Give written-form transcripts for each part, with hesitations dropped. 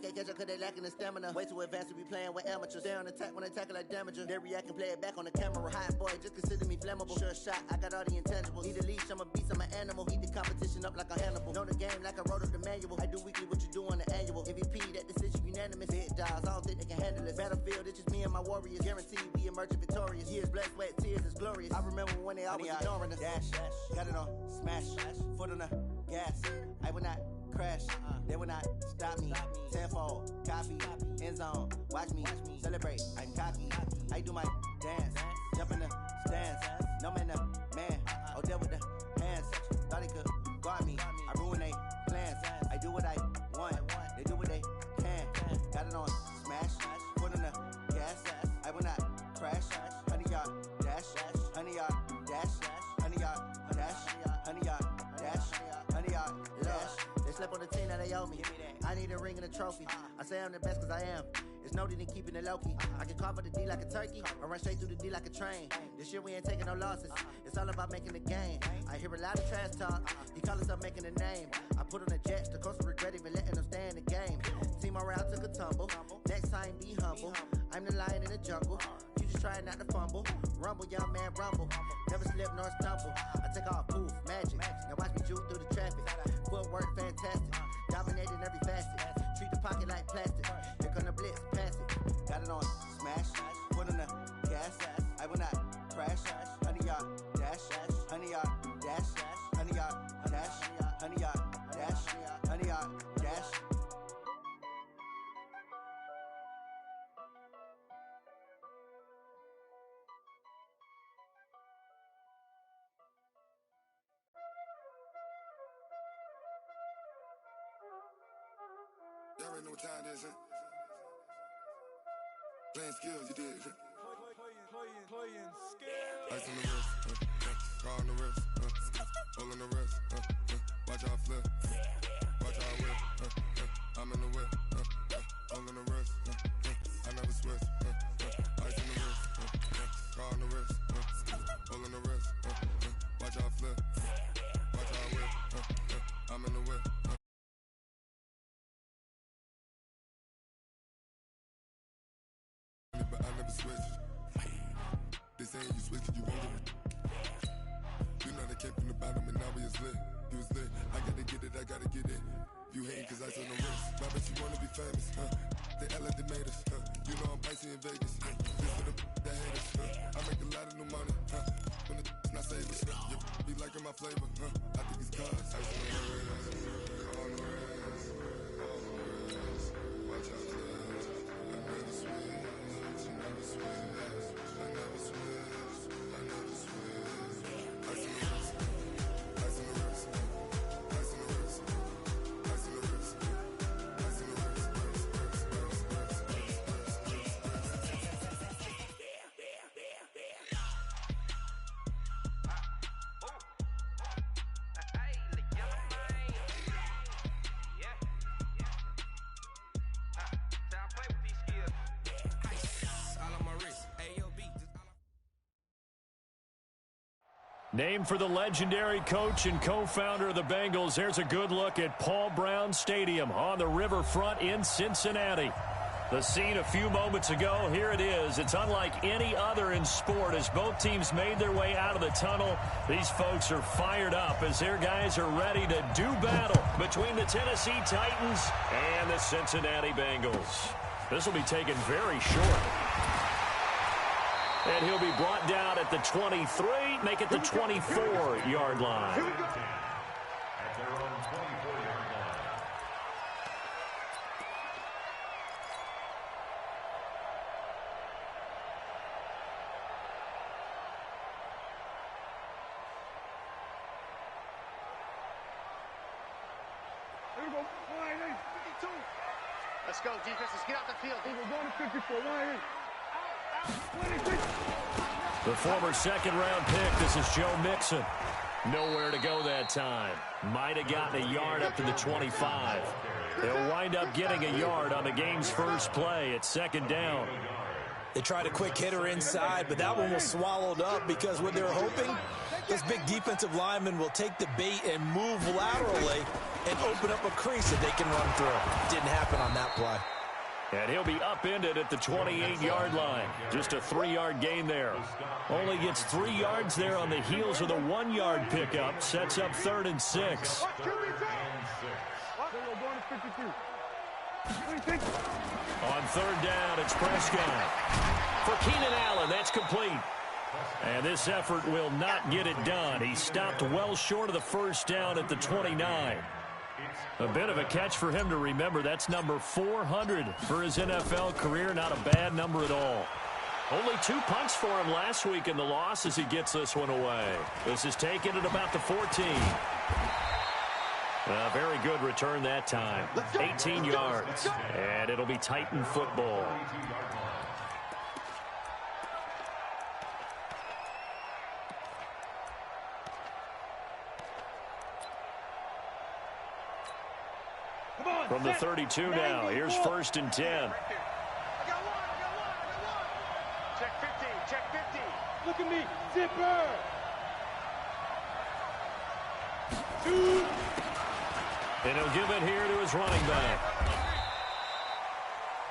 can't catch up cause they lacking the stamina. Way too advanced to be playing with amateurs. They on attack when they tackle like damager. They react and play it back on the camera. Hot boy, just consider me flammable. Sure shot, I got all the intangibles. Need a leash, I'm a beast, I'm an animal. Eat the competition up like a Hannibal. Know the game like I wrote up the manual. I do weekly what you do on the annual. MVP, that decision unanimous. Big dogs, I don't think they can handle it. Battlefield, it's just me and my warriors. Guaranteed we emerging victorious. Years, blood, sweat, tears is glorious. I remember when they always ignoring us. Dash, got it on, smash, foot on the gas. I will not crash, they will not stop me. Tenfold, copy, end zone, watch me celebrate. I'm cocky, I do my dance, jump in the stands. No man, man, oh there with the hands. Thought he could guard me, I ruin they plans. I do what I want, they do what they can. Got it on, smash, foot on the gas. I will not crash, 100-yard dash, 100-yard dash, 100-yard dash, 100-yard dash, 100-yard dash. They slept on the team that they owe me. I need a ring and a trophy. I say I'm the best cause I am. It's noted in keeping it low-key. I can carve up the D like a turkey or run straight through the D like a train. This year we ain't taking no losses. It's all about making the game. I hear a lot of trash talk. He call himself making a name. I put on the Jets. The coach regret even letting them stay in the game. Team morale took a tumble. Next time be humble. I'm the lion in the jungle. You just trying not to fumble. Rumble, young man, rumble. Never slip nor stumble. I take off, poof, magic. Now watch me juke through the traffic. Footwork fantastic. Dominating every facet. Treat the pocket like plastic. Here come the blitz, pass it. Got it on, smash. Foot on the gas. I will not crash. 100-yard dash. 100-yard dash. 100-yard dash. 100-yard dash. 100-yard dash. Y'all already know what time it is, huh? Playing skills, you did, huh? Playing skills. Ice on the wrist, car on the wrist, hole on the wrist, watch how I flip, watch how I whip, I'm in the whip, hole on the wrist, I never switch, ice on the wrist, car on the wrist, hole on the wrist, watch how I flip, watch how I whip, I'm in the whip. But I never switch. They saying you switch 'cause you won't get it. You know they came from the bottom and now we is lit. You was lit. I gotta get it, I gotta get it. You hating 'cause I on the wrist. I bet you wanna be famous, They made us, You know I'm icy in Vegas, This for the that hate us, I make a lot of new money, When the not savers, You be liking my flavor, I think it's cause ice on the wrist, on the wrist, on the wrist. Watch out, cuz I never switch. I never switch. I never switch. I never switch. Ice on the wrist. Ice on the wrist. Ice on the wrist. Ice on the wrist. Ice on the wrist. Named for the legendary coach and co-founder of the Bengals, here's a good look at Paul Brown Stadium on the riverfront in Cincinnati. The scene a few moments ago, here it is. It's unlike any other in sport as both teams made their way out of the tunnel. These folks are fired up as their guys are ready to do battle between the Tennessee Titans and the Cincinnati Bengals. This will be taken very short. And he'll be brought down at the 23, make it the 24-yard line. Here we go. At their own 24-yard line. Here we go. 152. Let's go, defense. Let's get out the field. We're going to 54. 188. The former second-round pick, this is Joe Mixon. Nowhere to go that time. Might have gotten a yard up to the 25. They'll wind up getting a yard on the game's first play at second down. They tried a quick hitter inside, but that one was swallowed up because what they were hoping, this big defensive lineman will take the bait and move laterally and open up a crease that they can run through. Didn't happen on that play. And he'll be upended at the 28-yard line. Just a 3-yard gain there. Only gets 3 yards there on the heels of the 1-yard pickup. Sets up 3rd and 6. On 3rd down, it's Prescott. For Keenan Allen, that's complete. And this effort will not get it done. He stopped well short of the 1st down at the 29. A bit of a catch for him to remember. That's number 400 for his NFL career. Not a bad number at all. Only 2 punts for him last week in the loss as he gets this one away. This is taken at about the 14. A very good return that time. 18 yards. And it'll be Titan football. From the 32 now, here's 1st and 10. I got one. Check 15, check 15. Look at me, zipper. 2. And he'll give it here to his running back.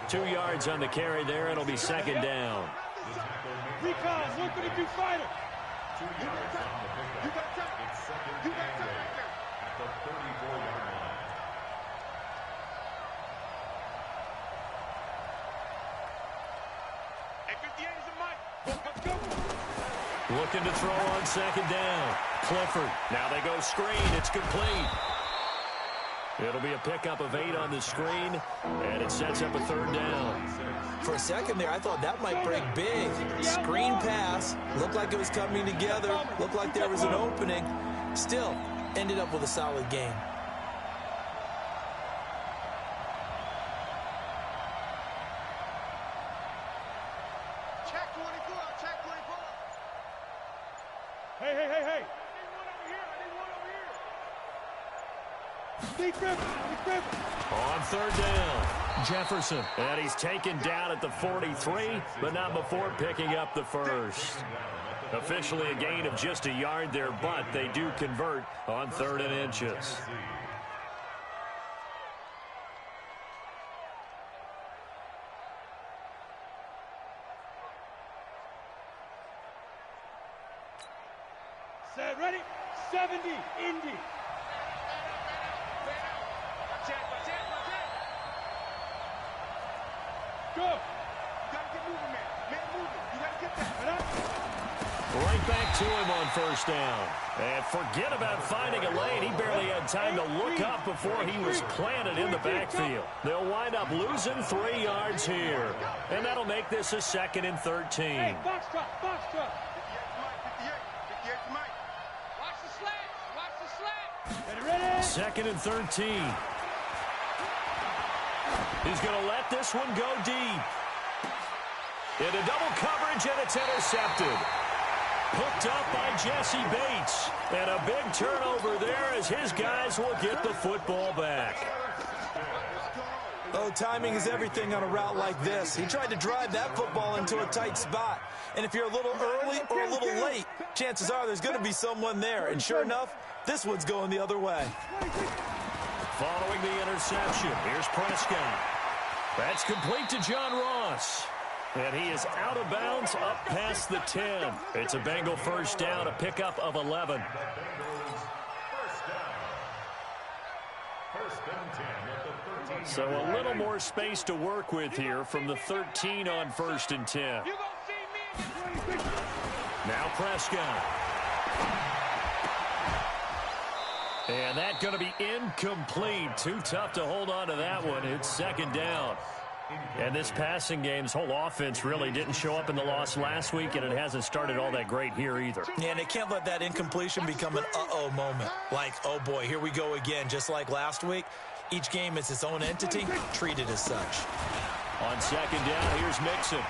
2 yards on the carry there. It'll be 2nd down. Recon, look at the two fighter. You got time. You got time right there. At the 34-yard line. Looking to throw on 2nd down. Clifford. Now they go screen. It's complete. It'll be a pickup of 8 on the screen, and it sets up a 3rd down. For a second there, I thought that might break big. Screen pass. Looked like it was coming together. Looked like there was an opening. Still, ended up with a solid game. Check 24, check 24. Hey. I need one over here. On 3rd down, Jefferson. And he's taken down at the 43, but not before picking up the 1st. Officially a gain of just a yard there, but they do convert on 3rd and inches. Set, ready? 70, Indy. Go. You gotta get moving, man. Man, moving. You gotta get that. Right back to him on 1st down. And forget about finding a lane. He barely had time to look up before he was planted in the backfield. They'll wind up losing 3 yards here. And that'll make this a 2nd and 13. Hey, box truck. 58 to Mike. Watch the slant. Get ready. 2nd and 13. He's going to let this one go deep. Into double coverage, and it's intercepted. Hooked up by Jesse Bates. And a big turnover there as his guys will get the football back. Oh, timing is everything on a route like this. He tried to drive that football into a tight spot. And if you're a little early or a little late, chances are there's going to be someone there. And sure enough, this one's going the other way. Following the interception, here's Prescott. That's complete to John Ross. And he is out of bounds up past the 10. It's a Bengal 1st down, a pickup of 11. So a little more space to work with here from the 13 on 1st and 10. Now Prescott. And that's going to be incomplete. Too tough to hold on to that one. It's 2nd down. And this passing game's whole offense really didn't show up in the loss last week, and it hasn't started all that great here either. Yeah, and they can't let that incompletion become an uh-oh moment. Like, oh boy, here we go again, just like last week. Each game is its own entity, treated as such. On 2nd down, here's Mixon.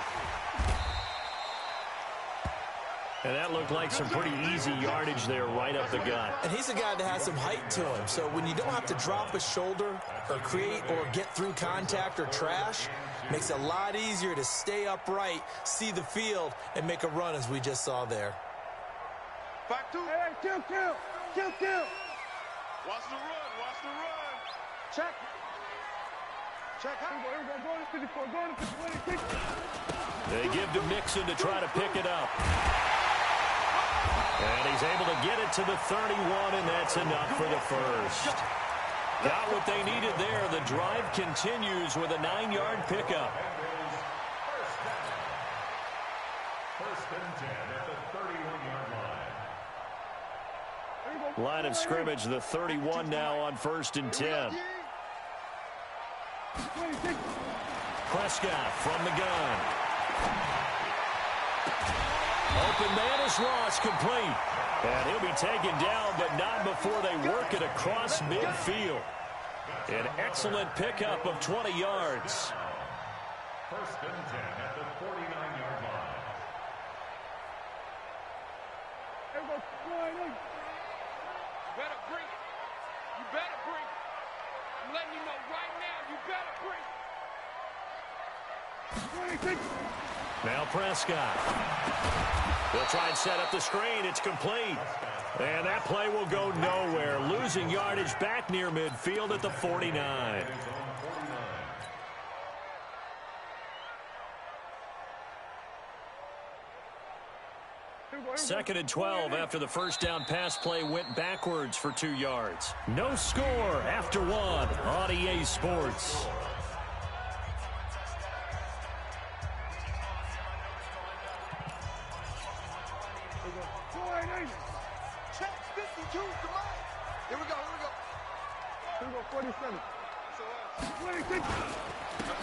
And that looked like some pretty easy yardage there right up the gut. And he's a guy that has some height to him. So when you don't have to drop a shoulder or create or get through contact or trash, makes it a lot easier to stay upright, see the field, and make a run as we just saw there. Back to hey, kill. Watch the run. Check. Here we go. Going to 54. They give to Mixon to try to pick it up. And he's able to get it to the 31, and that's enough for the first. Got what they needed there. The drive continues with a 9-yard pickup. First and 10 at the 31-yard line. Line of scrimmage, the 31 now on 1st and 10. Prescott from the gun. Open man is Ross, complete. And he'll be taken down, but not before they work it across midfield. An excellent pickup of 20 yards. First and 10 at the 49-yard line. Better bring it. You better bring it. I'm letting you know right now, you better bring it. Now Prescott. They'll try and set up the screen. It's complete. And that play will go nowhere. Losing yardage back near midfield at the 49. Second and 12 after the first down pass play went backwards for 2 yards. No score after 1 on EA Sports. Here we go. 47.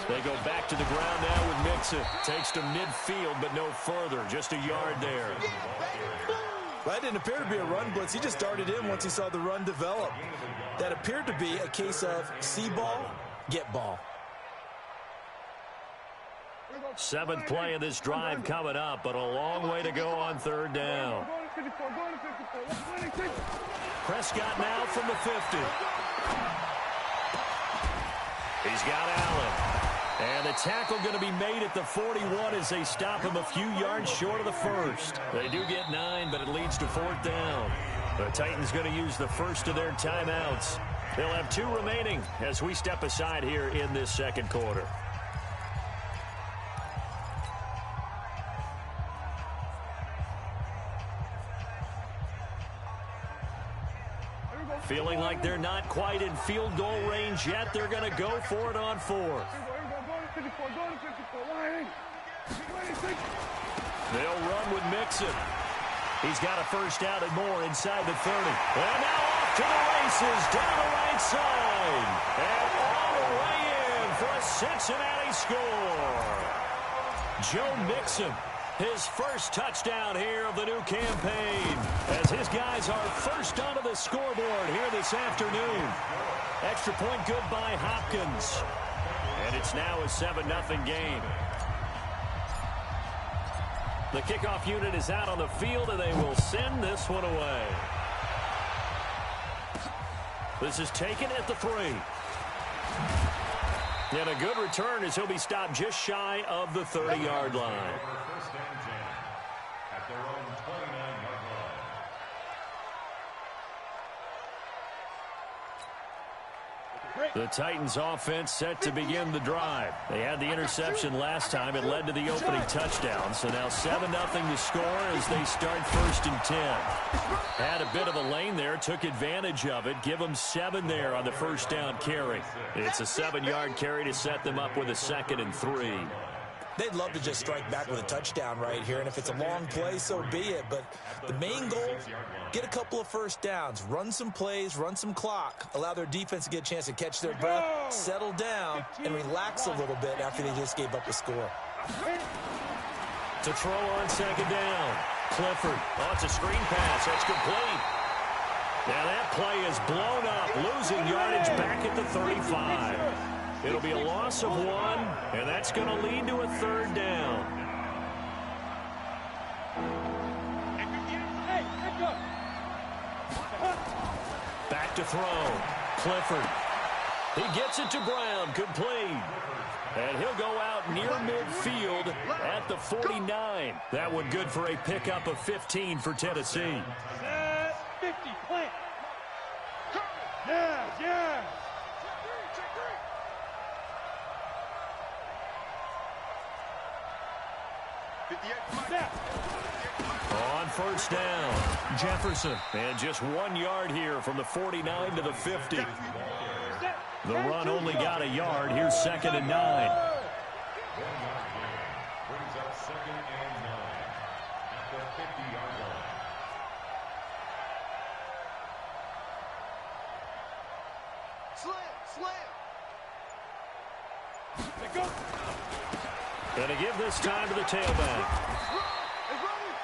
They go back to the ground now with Mixon. Takes to midfield, but no further. Just a yard there. That didn't appear to be a run blitz. He just darted in once he saw the run develop. That appeared to be a case of see ball, get ball. 7th play of this drive coming up, but a long way to go on 3rd down. Prescott now from the 50. He's got Allen. And the tackle going to be made at the 41 as they stop him a few yards short of the first. They do get 9, but it leads to 4th down. The Titans going to use the first of their timeouts. They'll have 2 remaining as we step aside here in this second quarter. Feeling like they're not quite in field goal range yet. They're going to go for it on 4th. They'll run with Mixon. He's got a first down and more inside the 30. And now off to the races down the right side. And all the way in for a Cincinnati score. Joe Mixon, his first touchdown here of the new campaign, as his guys are first onto the scoreboard here this afternoon. Extra point good by Hopkins. And it's now a 7-0 game. The kickoff unit is out on the field, and they will send this one away. This is taken at the 3. And a good return as he'll be stopped just shy of the 30-yard line. First and 10 at their own 29-yard line. The Titans offense set to begin the drive. They had the interception last time. It led to the opening touchdown. So now 7-0 to score as they start 1st and 10. Had a bit of a lane there, took advantage of it. Give them 7 there on the first down carry. It's a 7-yard carry to set them up with a 2nd and 3. They'd love to just strike back with a touchdown right here, and if it's a long play, so be it. But the main goal, get a couple of first downs, run some plays, run some clock, allow their defense to get a chance to catch their breath, settle down, and relax a little bit after they just gave up a score. To throw on 2nd down. Clifford. Oh, it's a screen pass. That's complete. Now that play is blown up, losing yardage back at the 35. It'll be a loss of 1, and that's going to lead to a 3rd down. Back to throw. Clifford. He gets it to Brown. Complete. And he'll go out near midfield at the 49. That one good for a pickup of 15 for Tennessee. 50, plant. Yeah. On first down, Jefferson. And just 1 yard here from the 49 to the 50. The run only got a yard. Here's 2nd and 9. Brings up 2nd and 9 at the 50-yard line. Going to give this time to the tailback.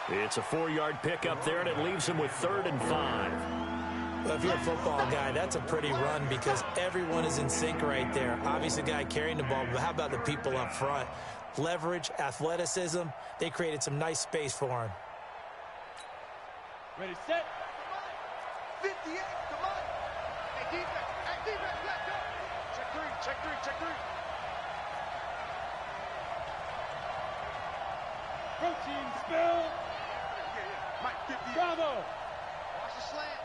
It's a 4-yard pickup there, and it leaves him with 3rd and 5. Well, if you're a football guy, that's a pretty run because everyone is in sync right there. Obviously, the guy carrying the ball, but how about the people up front? Leverage, athleticism, they created some nice space for him. Ready, set. 58, come on. Hey, defense, let's go. Check three. Protein spill. Mike, 58. Bravo. Watch the slant.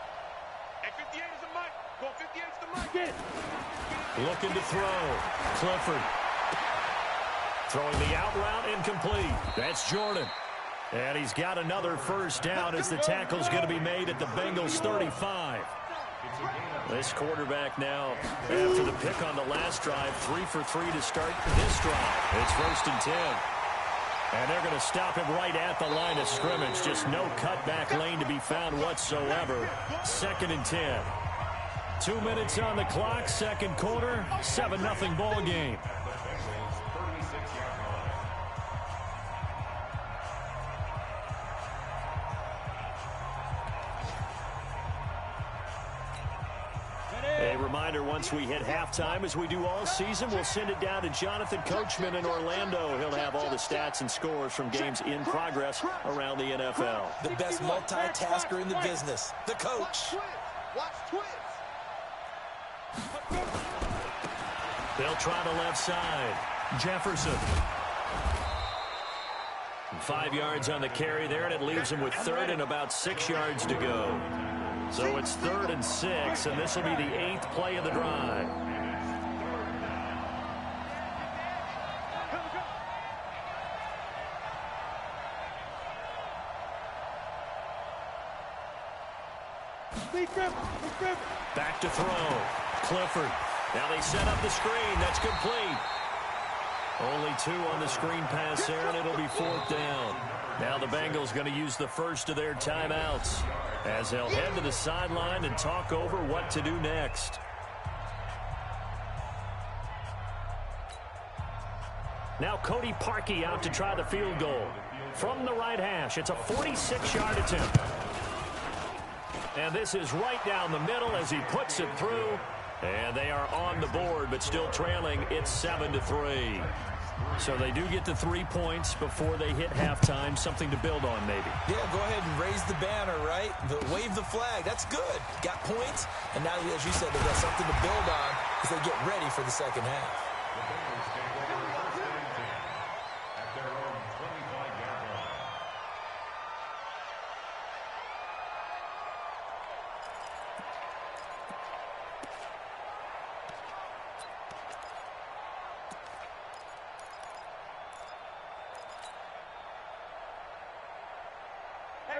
Hey, 58 is the mic. Go 58 is the mic. Get it. Looking to throw. Clifford. Throwing the out route incomplete. That's Jordan. And he's got another first down as the tackle's going to be made at the Bengals 35. This quarterback now, after the pick on the last drive, 3 for 3 to start this drive. It's 1st and 10. And they're going to stop him right at the line of scrimmage. Just no cutback lane to be found whatsoever. 2nd and 10. 2 minutes on the clock, second quarter, 7-0 ball game. A reminder, once we hit halftime, as we do all season, we'll send it down to Jonathan Coachman in Orlando. He'll have all the stats and scores from games in progress around the NFL. The best multitasker in the business, the coach. Watch twins. They'll try the left side. Jefferson. 5 yards on the carry there, and it leaves him with 3rd and about 6 yards to go. So it's 3rd and 6, and this will be the 8th play of the drive. Back to throw. Clifford. Now they set up the screen. That's complete. Only 2 on the screen pass there, and it'll be 4th down. Now the Bengals going to use the first of their timeouts as they'll head to the sideline and talk over what to do next. Now Cody Parkey out to try the field goal. From the right hash, it's a 46-yard attempt. And this is right down the middle as he puts it through. And they are on the board, but still trailing. It's 7-3. So they do get the 3 points before they hit halftime. Something to build on, maybe. Yeah, go ahead and raise the banner, right? Wave the flag. That's good. Got points. And now, as you said, they've got something to build on as they get ready for the second half. At their own 25-yard line.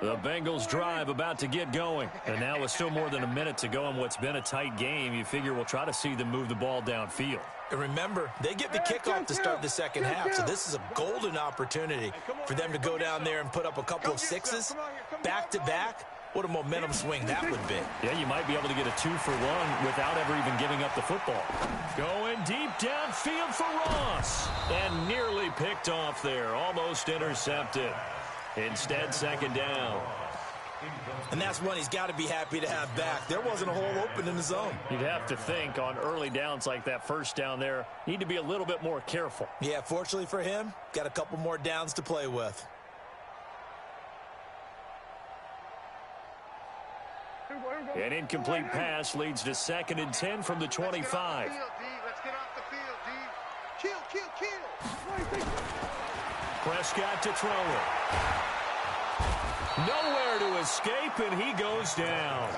The Bengals drive about to get going. And now with still more than a minute to go in what's been a tight game, you figure we'll try to see them move the ball downfield. And remember, they get the kickoff to start the second half, so this is a golden opportunity for them to go down there and put up a couple of sixes back-to-back. What a momentum swing that would be. Yeah, you might be able to get a 2-for-1 without ever even giving up the football. Going deep downfield for Ross. And nearly picked off there. Almost intercepted. Instead, second down. And that's one he's got to be happy to have back. There wasn't a hole open in the zone. You'd have to think on early downs like that first down there, need to be a little bit more careful. Yeah, fortunately for him, got a couple more downs to play with. An incomplete pass leads to 2nd and 10 from the 25. Let's get off the field, D. Kill, kill, kill. Prescott to throw it. Nowhere to escape, and he goes down.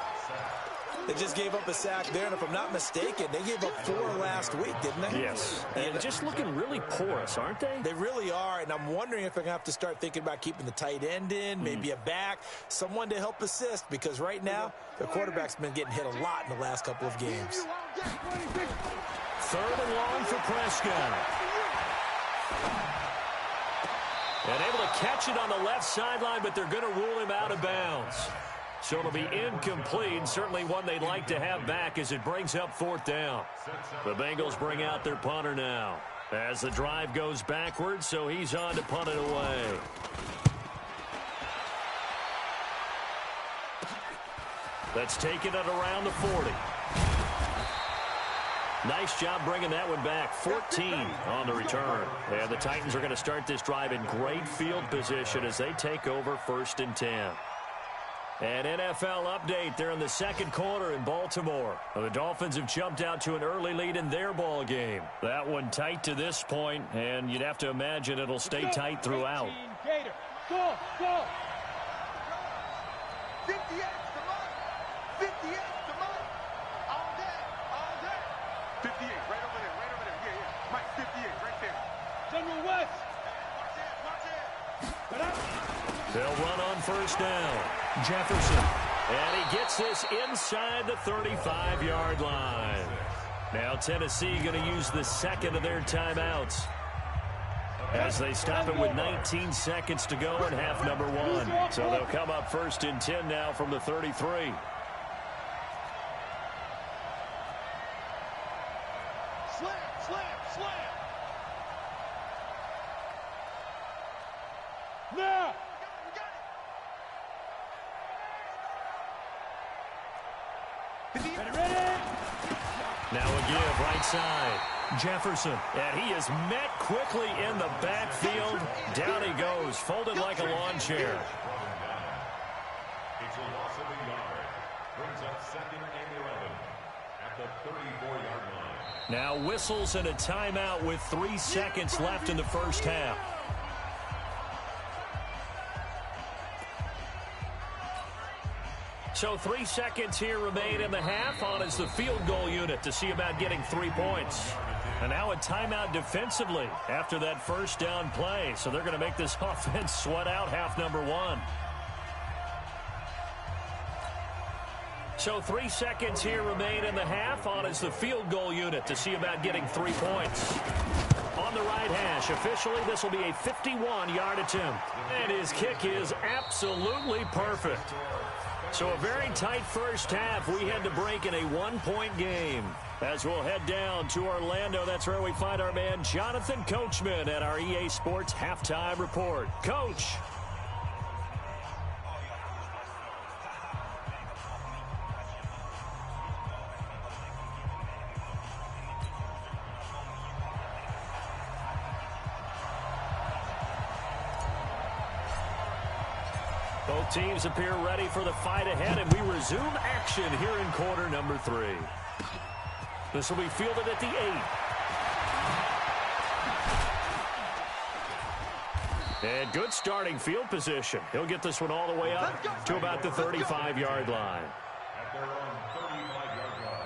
They just gave up a sack there, and if I'm not mistaken, they gave up 4 last week, didn't they? Yes. And just looking really porous, aren't they? They really are, and I'm wondering if they're going to have to start thinking about keeping the tight end in, maybe a back, someone to help assist, because right now, their quarterback's been getting hit a lot in the last couple of games. 3rd and long for Prescott. And able to catch it on the left sideline, but they're going to rule him out of bounds. So it'll be incomplete, certainly one they'd like to have back as it brings up 4th down. The Bengals bring out their punter now as the drive goes backwards, so he's on to punt it away. That's taken it around the 40. Nice job bringing that one back. 14 on the return. And the Titans are going to start this drive in great field position as they take over 1st and 10. An NFL update. They're in the 2nd quarter in Baltimore. The Dolphins have jumped out to an early lead in their ball game. That one tight to this point, and you'd have to imagine it'll stay tight throughout. Go, go. 58 to Mike. 58 to Mike. All day, all day. 58, right over there, right over there. Yeah, yeah. Mike, 58, right there. General West. Watch it. They'll run on 1st down. Jefferson. And he gets this inside the 35-yard line. Now Tennessee going to use the 2nd of their timeouts as they stop it with 19 seconds to go in half number 1. So they'll come up 1st and 10 now from the 33. Slam. Now. Now a give right side. Jefferson. And he is met quickly in the backfield. Down he goes, folded like a lawn chair. It's a loss of a yard. Brings up 2nd and 11 at the 34-yard line. Now whistles and a timeout with 3 seconds left in the 1st half. So 3 seconds here remain in the half. On is the field goal unit to see about getting 3 points. And now a timeout defensively after that 1st down play. So they're going to make this offense sweat out half number 1. So 3 seconds here remain in the half. On is the field goal unit to see about getting 3 points. On the right hash, officially this will be a 51-yard attempt. And his kick is absolutely perfect. So a very tight 1st half. We had to break in a 1-point game. As we'll head down to Orlando, that's where we find our man Jonathan Coachman at our EA Sports Halftime Report. Coach. Both teams appear ready for the fight ahead, and we resume action here in quarter number 3. This will be fielded at the 8. And good starting field position. He'll get this one all the way up to about the 35-yard line. At their own 35-yard line.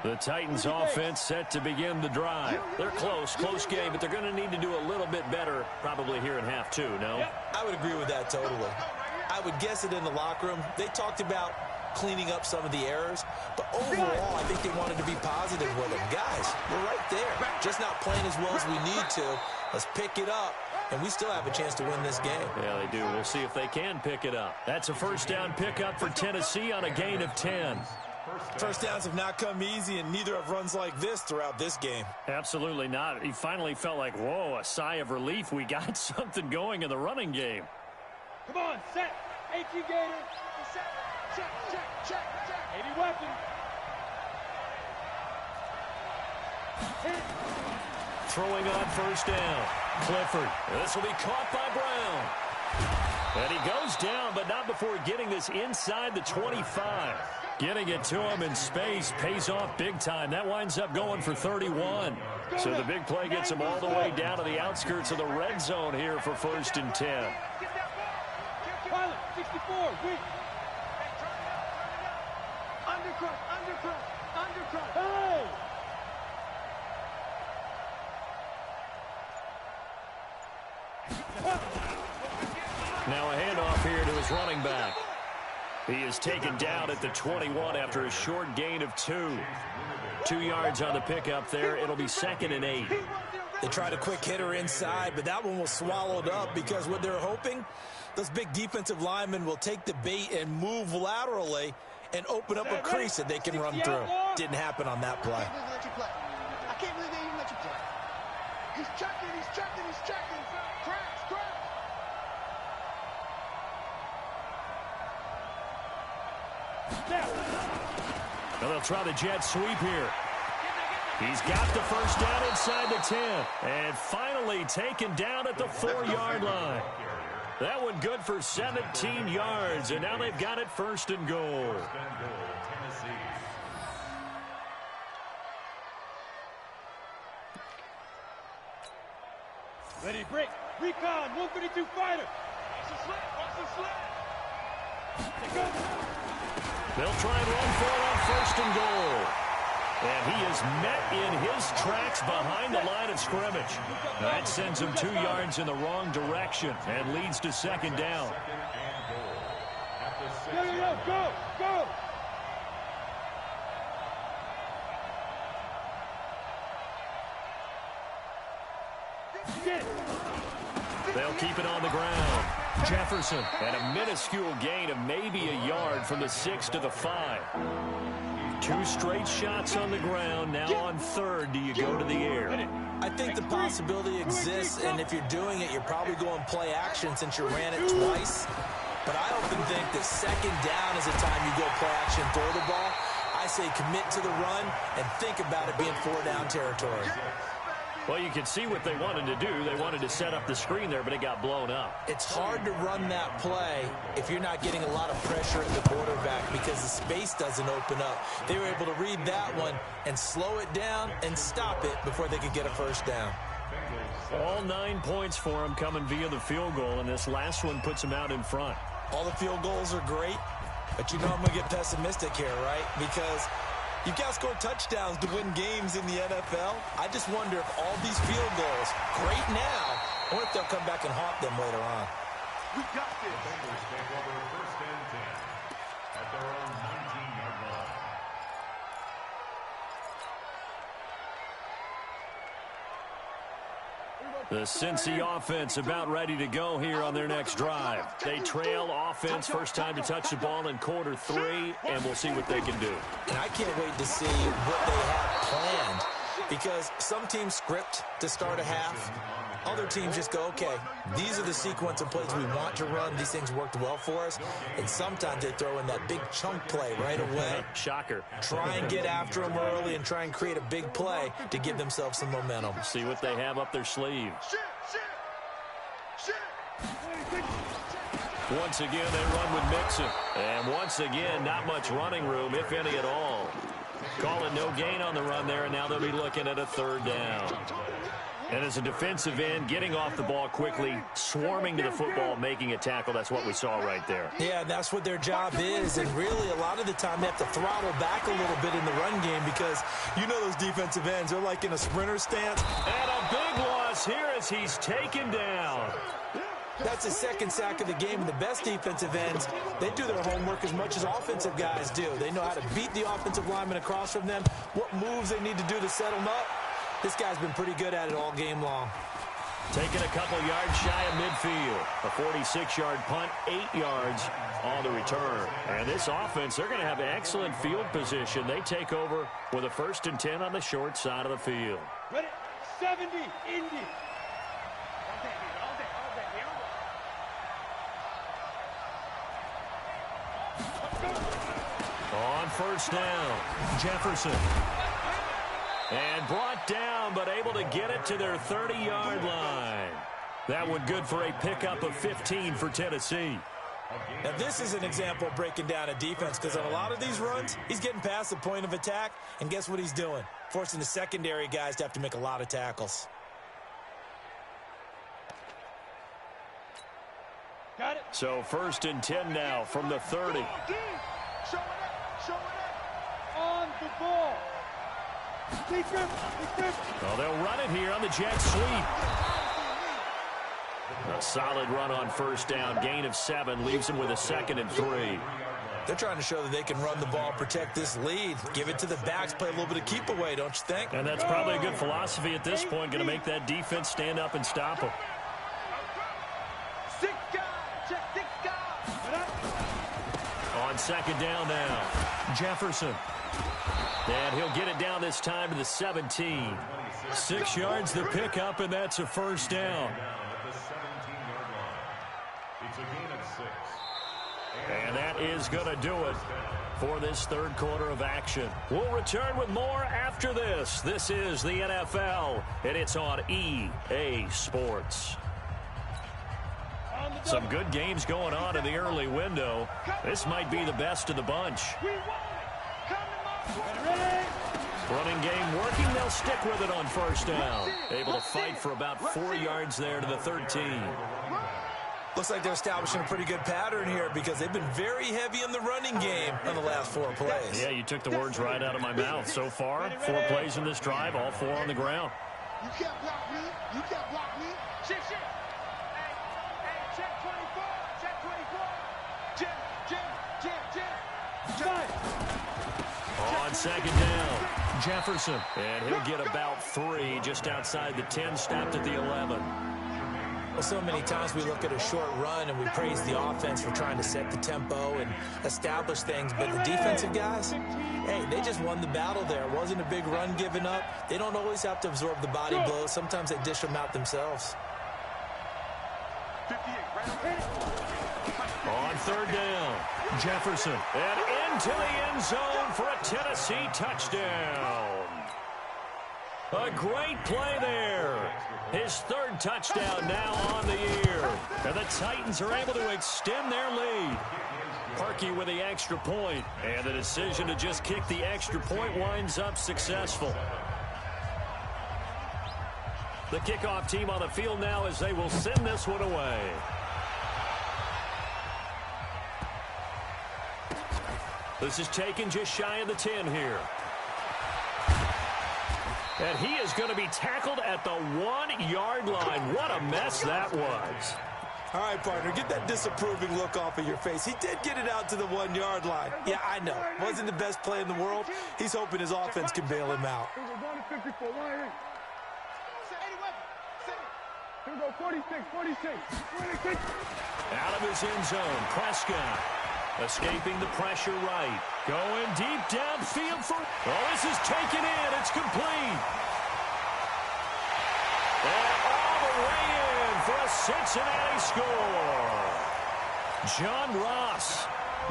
The Titans offense set to begin the drive. They're close game, but they're going to need to do a little bit better probably here in half 2, no? I would agree with that totally. I would guess it in the locker room. They talked about cleaning up some of the errors, but overall, I think they wanted to be positive with them. Guys, we're right there. Just not playing as well as we need to. Let's pick it up, and we still have a chance to win this game. Yeah, they do. We'll see if they can pick it up. That's a 1st down pickup for Tennessee on a gain of 10. 1st downs have not come easy, and neither have runs like this throughout this game. Absolutely not. He finally felt like, whoa, a sigh of relief. We got something going in the running game. Come on, set. AT Gator. Check. 80 weapon. Throwing on 1st down. Clifford. This will be caught by Brown. And he goes down, but not before getting this inside the 25. Getting it to him in space pays off big time. That winds up going for 31. So the big play gets him all the way down to the outskirts of the red zone here for 1st and 10. Pilot, 64, weak. Undercut, undercut, undercut. Hey! Now a handoff here to his running back. He is taken down at the 21 after a short gain of 2. 2 yards on the pickup there. It'll be 2nd and 8. They tried a quick hitter inside, but that one was swallowed up because what they're hoping, those big defensive linemen will take the bait and move laterally and open up a crease that they can run through. Didn't happen on that play. I can't believe they even let you play. He's checking, he's checking, he's checking. Cracks, cracks. Well, they'll try the jet sweep here. He's got the first down inside the 10. And finally taken down at the 4-yard line. That one good for 17 yards. And now they've got it 1st and goal. Ready, break. Recon, 152 fighter. Watch the slip, watch the slip. They'll try and run for it on 1st and goal. And he is met in his tracks behind the line of scrimmage. That sends him 2 yards in the wrong direction and leads to 2nd down. Go, go, go. They'll keep it on the ground. Jefferson at a minuscule gain of maybe a yard from the 6 to the 5. 2 straight shots on the ground. Now on 3rd, do you go to the air? I think the possibility exists, and if you're doing it, you're probably going play action since you ran it twice. But I often think that 2nd down is the time you go play action, throw the ball. I say commit to the run and think about it being 4-down territory. Well, you can see what they wanted to do. They wanted to set up the screen there, but it got blown up. It's hard to run that play if you're not getting a lot of pressure at the quarterback because the space doesn't open up. They were able to read that one and slow it down and stop it before they could get a 1st down. All 9 points for him coming via the field goal, and this last one puts him out in front. All the field goals are great, but you know I'm going to get pessimistic here, right? Because you've got to score touchdowns to win games in the NFL. I just wonder if all these field goals, great now, or if they'll come back and haunt them later on. We got this. Bengals take over 1st and 10 at their own 19-yard line. The Cincy offense about ready to go here on their next drive. They trail offense, first time to touch the ball in quarter 3, and we'll see what they can do. And I can't wait to see what they have planned because some teams script to start a half. Other teams just go, okay, these are the sequence of plays we want to run. These things worked well for us. And sometimes they throw in that big chunk play right away. Shocker. Try and get after them early and try and create a big play to give themselves some momentum. See what they have up their sleeve. Once again, they run with Mixon. And once again, not much running room, if any at all. Calling no gain on the run there, and now they'll be looking at a 3rd down. And as a defensive end, getting off the ball quickly, swarming to the football, making a tackle, that's what we saw right there. Yeah, that's what their job is. And really, a lot of the time, they have to throttle back a little bit in the run game because you know those defensive ends, they're like in a sprinter stance. And a big loss here as he's taken down. That's the 2nd sack of the game. And the best defensive ends, they do their homework as much as offensive guys do. They know how to beat the offensive lineman across from them, what moves they need to do to set them up. This guy's been pretty good at it all game long. Taking a couple yards shy of midfield. A 46-yard punt, 8 yards on the return. And this offense, they're going to have excellent field position. They take over with a 1st and 10 on the short side of the field. Ready, 70, Indy. On 1st down, Jefferson. And brought down, but able to get it to their 30-yard line. That one good for a pickup of 15 for Tennessee. Now, this is an example of breaking down a defense, because on a lot of these runs, he's getting past the point of attack, and guess what he's doing? Forcing the secondary guys to have to make a lot of tackles. Got it. So 1st and 10 now from the 30. Show it up. Show it up. On the ball. Defense. Well, they'll run it here on the jet sweep. A solid run on 1st down. Gain of 7 leaves them with a 2nd and 3. They're trying to show that they can run the ball, protect this lead, give it to the backs, play a little bit of keep away, don't you think? And that's probably a good philosophy at this point. Going to make that defense stand up and stop them. 6 guys. Check 6 guys. On 2nd down now, Jefferson. And he'll get it down this time to the 17. 6 yards the pickup, and that's a 1st down. It's a gain of 6. And that is going to do it for this 3rd quarter of action. We'll return with more after this. This is the NFL, and it's on EA Sports. Some good games going on in the early window. This might be the best of the bunch. Running game working. They'll stick with it on 1st down. Able to fight for about 4 yards there to the 13. Looks like they're establishing a pretty good pattern here, because they've been very heavy in the running game on the last 4 plays. Yeah, you took the words right out of my mouth. So far, 4 plays in this drive, all 4 on the ground. You can't block me. You can't block me. Shit. Hey, check 24. Check 24. Jim. On 2nd down, Jefferson. And he'll get about 3 just outside the 10, stopped at the 11. Well, so many times we look at a short run and we praise the offense for trying to set the tempo and establish things, but the defensive guys, hey, they just won the battle there. It wasn't a big run given up. They don't always have to absorb the body blows. Sometimes they dish them out themselves. On 3rd down, Jefferson. And into the end zone for a Tennessee touchdown. A great play there. His 3rd touchdown now on the year. And the Titans are able to extend their lead. Parkey with the extra point. And the decision to just kick the extra point winds up successful. The kickoff team on the field now as they will send this one away. This is taken just shy of the 10 here. And he is going to be tackled at the 1-yard line. What a mess that was. All right, partner, get that disapproving look off of your face. He did get it out to the 1-yard line. Yeah, I know. Wasn't the best play in the world. He's hoping his offense can bail him out. Here we go, 46. Out of his end zone, Prescott. Escaping the pressure right. Going deep downfield for... Oh, this is taken in. It's complete. And all the way in for a Cincinnati score. John Ross,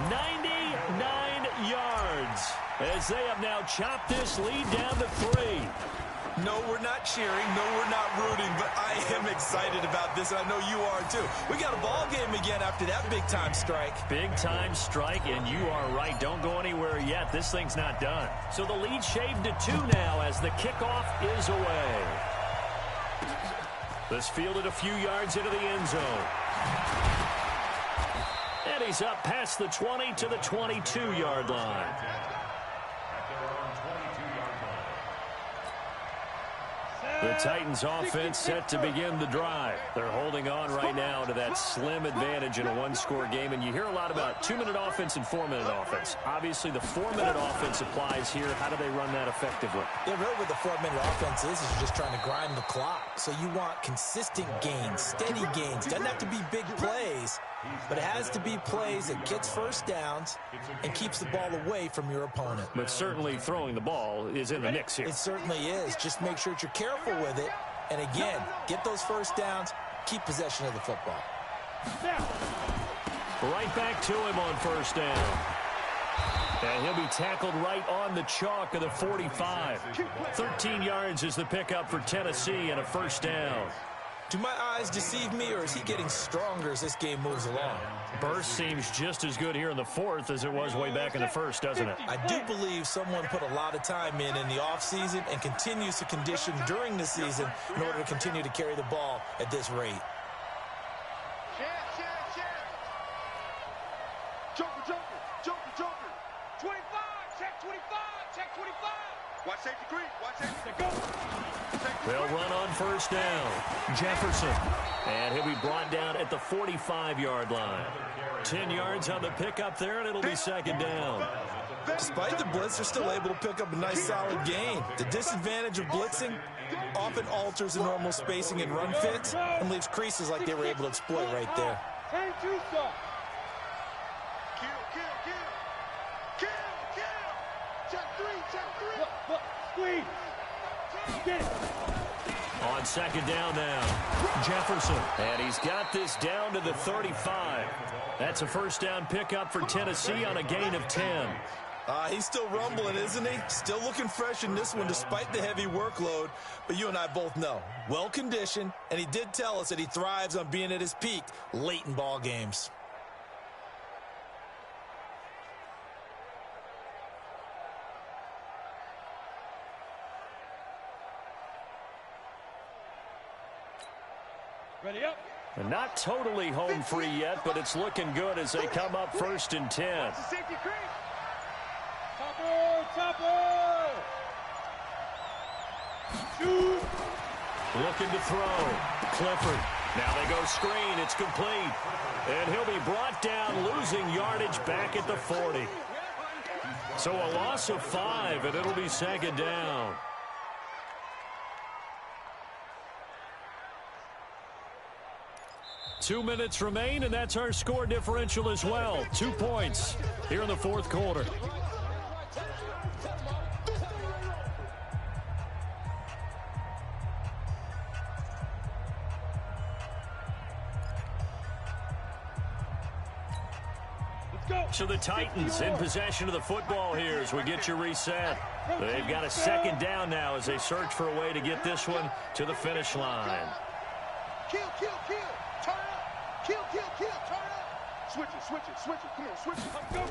99 yards, as they have now chopped this lead down to 3. No, we're not cheering. No, we're not rooting, but I am excited about this, and I know you are too. We got a ball game again after that big-time strike. Big-time strike, and you are right. Don't go anywhere yet. This thing's not done. So the lead shaved to 2 now as the kickoff is away. This fielded a few yards into the end zone. And he's up past the 20 to the 22-yard line. The Titans offense set to begin the drive. They're holding on right now to that slim advantage in a 1-score game. And you hear a lot about 2-minute offense and 4-minute offense. Obviously, the 4-minute offense applies here. How do they run that effectively? Yeah, really what the 4-minute offense is you're just trying to grind the clock. So you want consistent gains, steady gains. Doesn't have to be big plays, but it has to be plays that gets 1st downs and keeps the ball away from your opponent. But certainly throwing the ball is in the mix here. It certainly is. Just make sure that you're careful with it. And again, get those 1st downs, keep possession of the football. Right back to him on 1st down. And he'll be tackled right on the chalk of the 45. 13 yards is the pickup for Tennessee and a first down. Do my eyes deceive me, or is he getting stronger as this game moves along? Burst seems just as good here in the fourth as it was way back in the first, doesn't it? I do believe someone put a lot of time in the offseason and continues to condition during the season in order to continue to carry the ball at this rate. Joker. 25, check 25, check 25. Watch safety green, watch safety go. They'll run on first down. Jefferson. And he'll be brought down at the 45-yard line. 10 yards on the pickup there, and it'll be second down. Despite the blitz, they're still able to pick up a nice solid gain. The disadvantage of blitzing often alters the normal spacing and run fits and leaves creases like they were able to exploit right there. On second down now, Jefferson. And he's got this down to the 35. That's a first down pickup for Tennessee on a gain of 10. He's still rumbling, isn't he? Still looking fresh in this one despite the heavy workload. But you and I both know, well-conditioned, and he did tell us that he thrives on being at his peak late in ball games. Ready up. And not totally home free yet, but it's looking good as they come up first and 10. Topper. Shoot. Looking to throw. Clifford. Now they go screen. It's complete. And he'll be brought down, losing yardage back at the 40. So a loss of 5, and it'll be second down. Two minutes remain, and that's our score differential as well. 2 points here in the fourth quarter. So the Titans in possession of the football here as we get you reset. They've got a second down now as they search for a way to get this one to the finish line. Kill. Turn up. Kill. Turn up. Switch it. Come on, switch it. Go.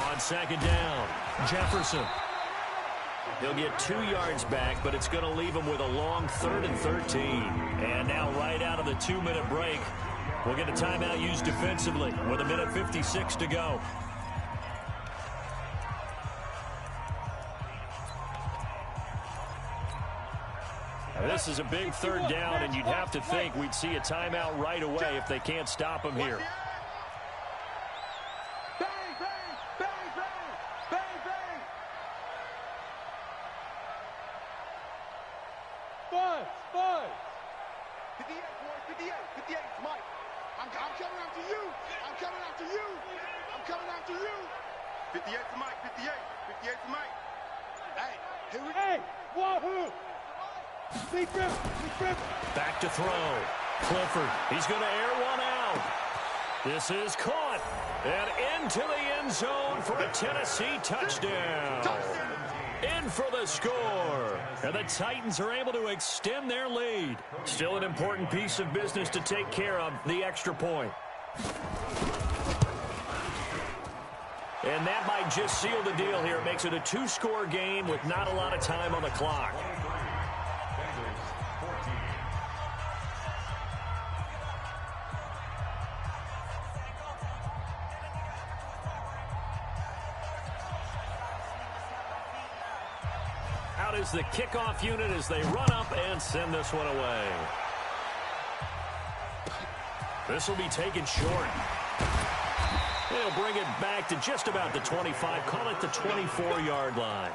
On second down, Jefferson. He'll get 2 yards back, but it's going to leave him with a long 3rd and 13. And now right out of the 2-minute break, we'll get a timeout used defensively with 1:56 to go. Now, this is a big third down, and you'd have to think we'd see a timeout right away if they can't stop him here. Buzz. 58, boys, 58. 58, Mike. I'm coming after you. 58 to Mike, 58 to Mike. Hey, here we go. Hey, wahoo! Big rip. Back to throw. Clifford, he's going to air one out. This is caught. And into the end zone for a Tennessee touchdown. In for the score. And the Titans are able to extend their lead. Still an important piece of business to take care of, the extra point. And that might just seal the deal here. It makes it a 2-score game with not a lot of time on the clock. Out is the kickoff unit as they run up and send this one away. This will be taken short. They'll bring it back to just about the 25. Call it the 24-yard line.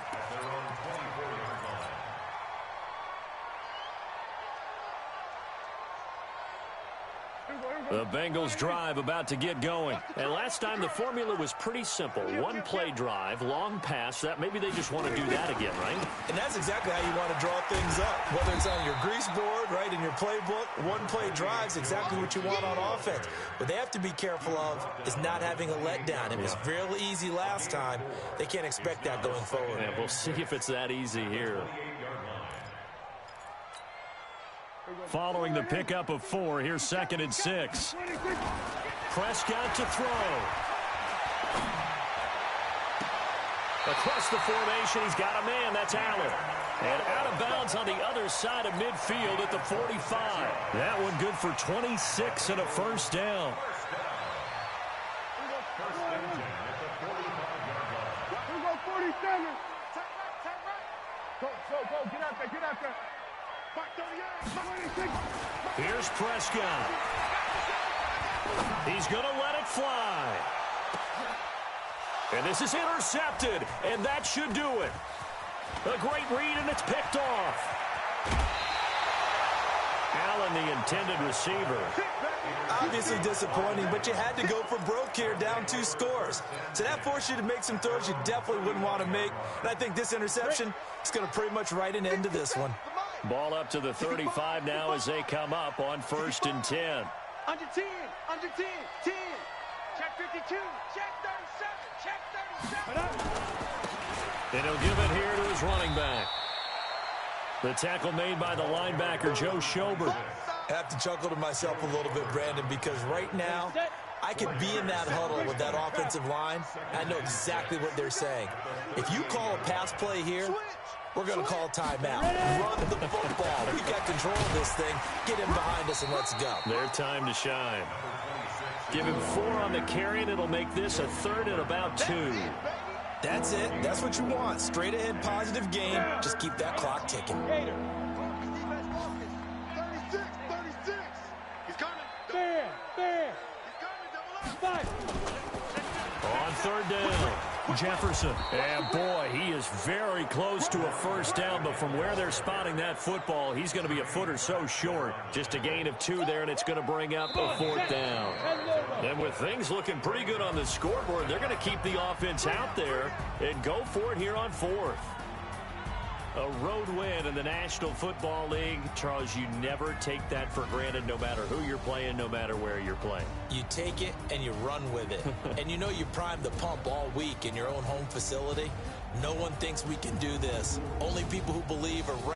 The Bengals drive about to get going. And last time the formula was pretty simple. One play drive, long pass. That maybe they just want to do that again, right? And that's exactly how you want to draw things up. Whether it's on your grease board, right, in your playbook, one play drive's exactly what you want on offense. What they have to be careful of is not having a letdown. It was fairly easy last time. They can't expect that going forward. Yeah, we'll see if it's that easy here. Following the pickup of 4, here's 2nd and 6. Prescott to throw. Across the formation, he's got a man. That's Allen. And out of bounds on the other side of midfield at the 45. That one good for 26 and a first down. Here go 47. Go, get out there. Here's Prescott. He's going to let it fly. And this is intercepted, and that should do it. A great read, and it's picked off. Allen, the intended receiver. Obviously disappointing, but you had to go for broke here, down 2 scores. So that forced you to make some throws you definitely wouldn't want to make. And I think this interception is going to pretty much write an end to this one. Ball up to the 35 now as they come up on 1st and 10. Under 10, 10. Check 52, check 37, check 37. And he'll give it here to his running back. The tackle made by the linebacker, Joe Schobert. I have to chuckle to myself a little bit, Brandon, because right now I could be in that huddle with that offensive line. I know exactly what they're saying. If you call a pass play here, we're going to call a timeout. Run the football. We got control of this thing. Get him behind us and let's go. Their time to shine. Give him 4 on the carry, and it'll make this a 3rd and about 2. That's it. That's what you want. Straight ahead, positive game. Just keep that clock ticking. 36. He's coming. There. He's coming. On 3rd down, Jefferson. And boy, he is very close to a first down, but from where they're spotting that football, he's going to be a foot or so short. Just a gain of 2 there, and it's going to bring up a 4th down. And with things looking pretty good on the scoreboard, they're going to keep the offense out there and go for it here on 4th. A road win in the National Football League. Charles, you never take that for granted no matter who you're playing, no matter where you're playing. You take it and you run with it. And you know you primed the pump all week in your own home facility. No one thinks we can do this. Only people who believe are